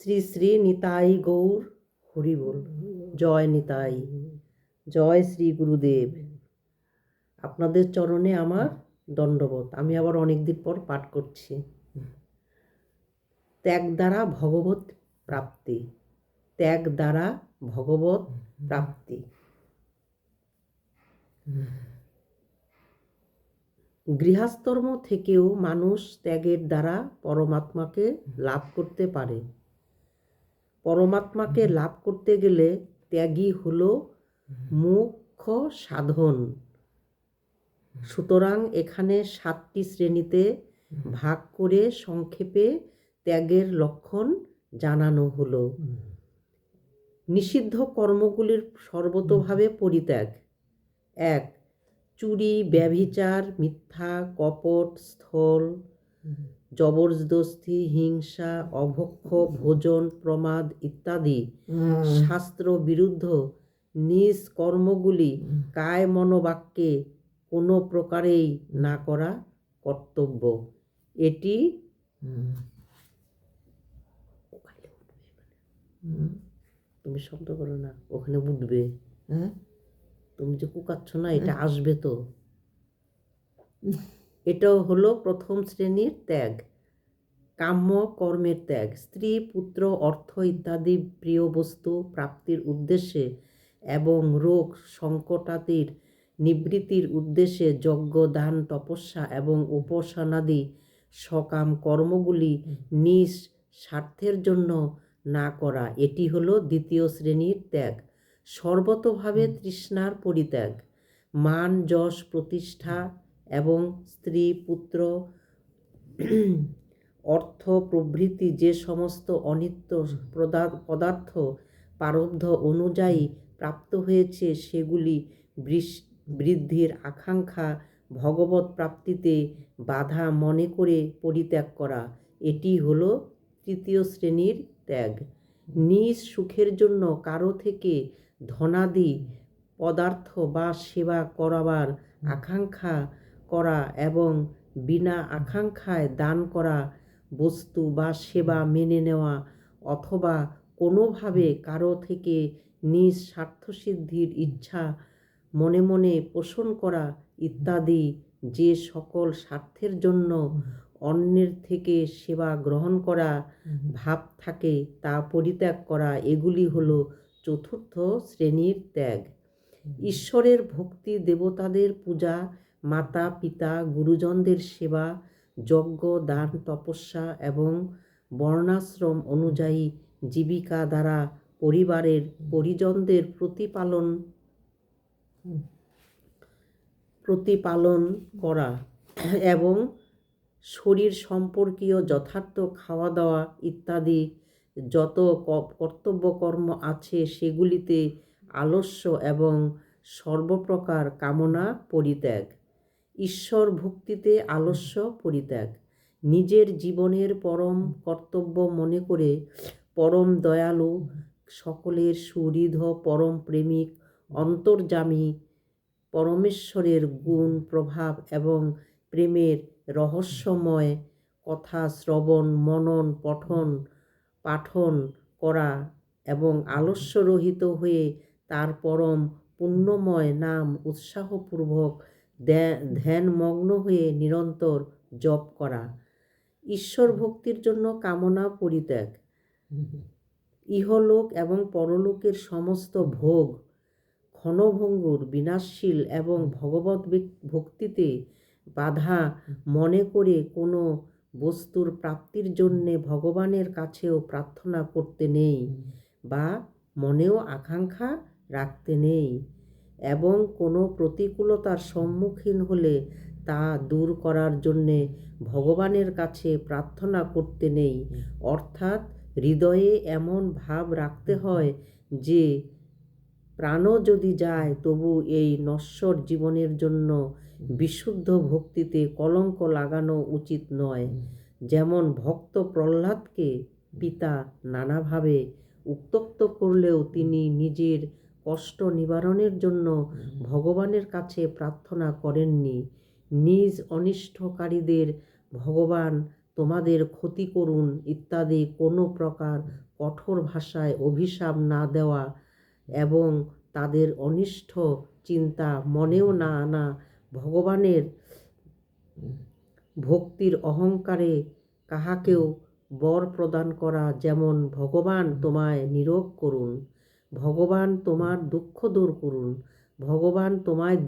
শ্রী শ্রী নিতাই গৌর হরিবোল। জয় নিতাই, জয় শ্রী গুরুদেব। আপনাদের চরণে আমার দণ্ডবোধ। আমি আবার অনেকদিন পর পাঠ করছি। ত্যাগ দ্বারা ভগবত প্রাপ্তি, ত্যাগ দ্বারা ভগবত প্রাপ্তি। গৃহস্থর্ম থেকেও মানুষ ত্যাগের দ্বারা পরমাত্মাকে লাভ করতে পারে। পরমাত্মাকে লাভ করতে গেলে ত্যাগই হলো মুখ্য সাধন। সুতরাং এখানে 7টি শ্রেণীতে ভাগ করে সংক্ষেপে ত্যাগের লক্ষণ জানানো হলো। নিষিদ্ধ কর্মগুলির সর্বতোভাবে পরিত্যাগ। 1. চুরি, ব্যভিচার, মিথ্যা, কপট, স্থল, জবরদস্তি, হিংসা, অভক্ষ ভোজন, প্রমাদ ইত্যাদি শাস্ত্র বিরুদ্ধ নিজ কর্মগুলি কায় মনোবাক্যে কোনো প্রকারেই না করা কর্তব্য। এটি তুমি শব্দ করো না, ওখানে উঠবে। তুমি যে কুকাচ্ছ না, এটা আসবে তো। এটাও হলো প্রথম শ্রেণীর ত্যাগ। কাম্য কর্মের ত্যাগ। স্ত্রী, পুত্র, অর্থ ইত্যাদি প্রিয় বস্তু প্রাপ্তির উদ্দেশ্যে এবং রোগ সংকটাদির নিবৃত্তির উদ্দেশ্যে যজ্ঞ, দান, তপস্যা এবং উপাসনাদি সকাম কর্মগুলি নিজ স্বার্থের জন্য না করা। এটি হলো দ্বিতীয় শ্রেণীর ত্যাগ। সর্বতোভাবে তৃষ্ণার পরিত্যাগ। মান, যশ, প্রতিষ্ঠা এবং স্ত্রী, পুত্র, অর্থ প্রভৃতি যে সমস্ত অনিত্য পদার্থ প্রারব্ধ অনুযায়ী প্রাপ্ত হয়েছে সেগুলি বৃদ্ধির আকাঙ্ক্ষা ভগবত প্রাপ্তিতে বাধা মনে করে পরিত্যাগ করা। এটি হলো তৃতীয় শ্রেণীর ত্যাগ। নিজ সুখের জন্য কারো থেকে ধনাদি পদার্থ বা সেবা করাবার আকাঙ্ক্ষা করা এবং বিনা আকাঙ্ক্ষায় দান করা বস্তু বা সেবা মেনে নেওয়া অথবা কোনোভাবে কারো থেকে নিজ স্বার্থসিদ্ধির ইচ্ছা মনে মনে পোষণ করা ইত্যাদি যে সকল স্বার্থের জন্য অন্যের থেকে সেবা গ্রহণ করা ভাব থাকে তা পরিত্যাগ করা। এগুলি হলো চতুর্থ শ্রেণীর ত্যাগ। ঈশ্বরের ভক্তি, দেবতাদের পূজা, মাতা পিতা গুরুজনদের সেবা, যজ্ঞ, দান, তপস্যা এবং বর্ণাশ্রম অনুযায়ী জীবিকা দ্বারা পরিবারের পরিজনদের প্রতিপালন করা এবং শরীর সম্পর্কীয় যথার্থ খাওয়া দাওয়া ইত্যাদি যত কর্তব্যকর্ম আছে সেগুলিতে আলস্য এবং সর্বপ্রকার কামনা পরিত্যাগ। ঈশ্বর ভক্তিতে আলস্য পরিত্যাগ। নিজের জীবনের পরম কর্তব্য মনে করে পরম দয়ালু, সকলের সুহৃদ, পরম প্রেমিক, অন্তর্যামী পরমেশ্বরের গুণ, প্রভাব এবং প্রেমের রহস্যময় কথা শ্রবণ, মনন, পাঠন করা এবং আলস্যরহিত হয়ে তার পরম পুণ্যময় নাম উৎসাহপূর্বক ধ্যানমগ্ন হয়ে নিরন্তর জপ করা। ঈশ্বর ভক্তির জন্য কামনা পরিত্যাগ। ইহলোক এবং পরলোকের সমস্ত ভোগ ক্ষণভঙ্গুর, বিনাশশীল এবং ভগবত ভক্তিতে বাধা মনে করে কোনো বস্তুর প্রাপ্তির জন্যে ভগবানের কাছেও প্রার্থনা করতে নেই বা মনেও আকাঙ্ক্ষা রাখতে নেই এবং কোনো প্রতিকূলতার সম্মুখীন হলে তা দূর করার জন্যে ভগবানের কাছে প্রার্থনা করতে নেই। অর্থাৎ হৃদয়ে এমন ভাব রাখতে হয় যে প্রাণও যদি যায় তবু এই নশ্বর জীবনের জন্য বিশুদ্ধ ভক্তিতে কলঙ্ক লাগানো উচিত নয়। যেমন ভক্ত প্রহ্লাদকে পিতা নানাভাবে উত্ত্যক্ত করলেও তিনি নিজের কষ্ট নিবারণের জন্য ভগবানের কাছে প্রার্থনা করেননি। নিজ অনিষ্টকারীদের ভগবান তোমাদের ক্ষতি করুন ইত্যাদি কোনো প্রকার কঠোর ভাষায় অভিশাপ না দেওয়া এবং তাদের অনিষ্ট চিন্তা মনেও না আনা, ভগবানের ভক্তির অহংকারে কাহাকেও বর প্রদান করা, যেমন ভগবান তোমায় নীরোগ করুন, ভগবান তোমার দুঃখ দূর করুন, ভগবান তোমায়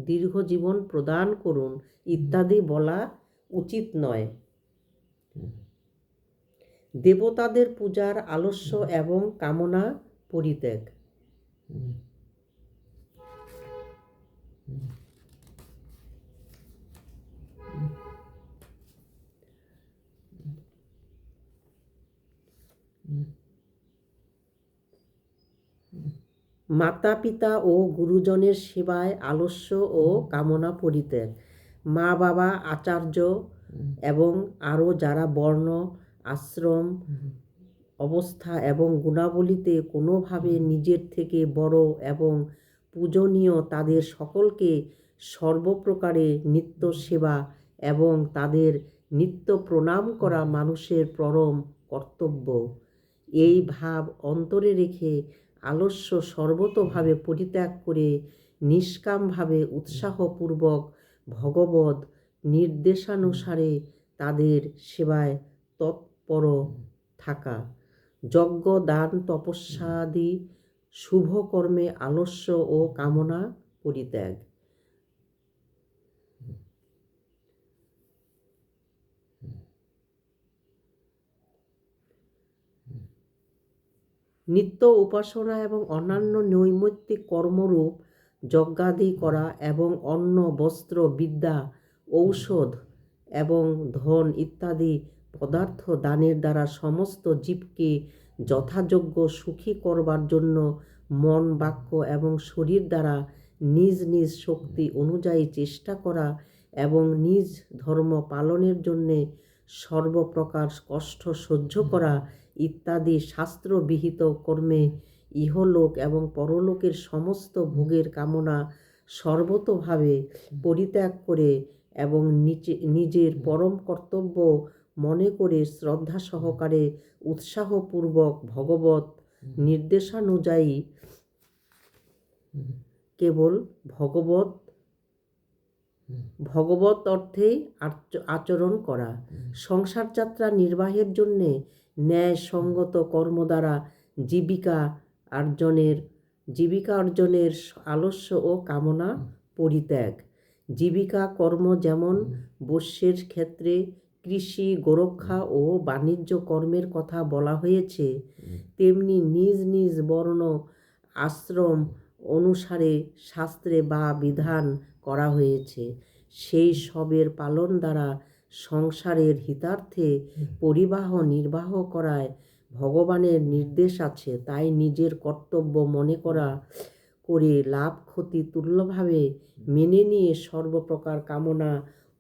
দীর্ঘজীবন প্রদান করুন ইত্যাদি বলা উচিত নয়। দেবতাদের পূজার আলস্য এবং কামনা পরিত্যাগ। মাতা পিতা ও গুরুজনের সেবায় আলস্য ও কামনা পরিত্যাগ। মা বাবা, আচার্য এবং আরও যারা বর্ণ, আশ্রম, অবস্থা এবং গুণাবলীতে কোনোভাবে নিজের থেকে বড় এবং পূজনীয়, তাদের সকলকে সর্বপ্রকারে নিত্য সেবা এবং তাদের নিত্য প্রণাম করা মানুষের পরম কর্তব্য। এই ভাব অন্তরে রেখে আলস্য সর্বতোভাবে পরিত্যাগ করে নিষ্কামভাবে উৎসাহপূর্বক ভগবদ নির্দেশানুসারে তাদের সেবায় তৎপর থাকা। যজ্ঞ, দান, তপস্যাদি শুভ কর্মে আলস্য ও কামনা পরিত্যাগ। নিত্য উপাসনা এবং অন্যান্য নৈমিত্তিক কর্মরূপ যজ্ঞাদি করা এবং অন্ন, বস্ত্র, বিদ্যা, ঔষধ এবং ধন ইত্যাদি পদার্থ দানের দ্বারা সমস্ত জীবকে যথাযোগ্য সুখী করবার জন্য মন, বাক্য এবং শরীর দ্বারা নিজ নিজ শক্তি অনুযায়ী চেষ্টা করা এবং নিজ ধর্ম পালনের জন্যে সর্বপ্রকার কষ্ট সহ্য করা ইত্যাদি শাস্ত্রবিহিত কর্মে ইহলোক এবং পরলোকের সমস্ত ভোগের কামনা সর্বতোভাবে পরিত্যাগ করে এবং নিজের পরম কর্তব্য মনে করে শ্রদ্ধা সহকারে উৎসাহপূর্বক ভগবত নির্দেশানুযায়ী কেবল ভগবত অর্থেই আচরণ করা। সংসার যাত্রা নির্বাহের জন্যে ন্যায়সঙ্গত কর্ম দ্বারা জীবিকা অর্জনের আলস্য ও কামনা পরিত্যাগ। জীবিকা কর্ম যেমন বৈশ্যের ক্ষেত্রে কৃষি, গোরক্ষা ও বাণিজ্য কর্মের কথা বলা হয়েছে, তেমনি নিজ নিজ বর্ণ আশ্রম অনুসারে শাস্ত্রে বা বিধান করা হয়েছে। সেই সবের পালন দ্বারা সংসারের হিতার্থে পরিবাহ নির্বাহ করায় ভগবানের নির্দেশ আছে, তাই নিজের কর্তব্য মনে করে লাভ ক্ষতি তুল্যভাবে মেনে নিয়ে সর্বপ্রকার কামনা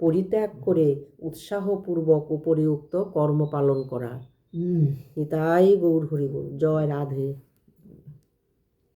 পরিত্যাগ করে উৎসাহপূর্বক উপরিউক্ত কর্ম পালন করা। নিতাই গৌর হরি বল। জয় রাধে।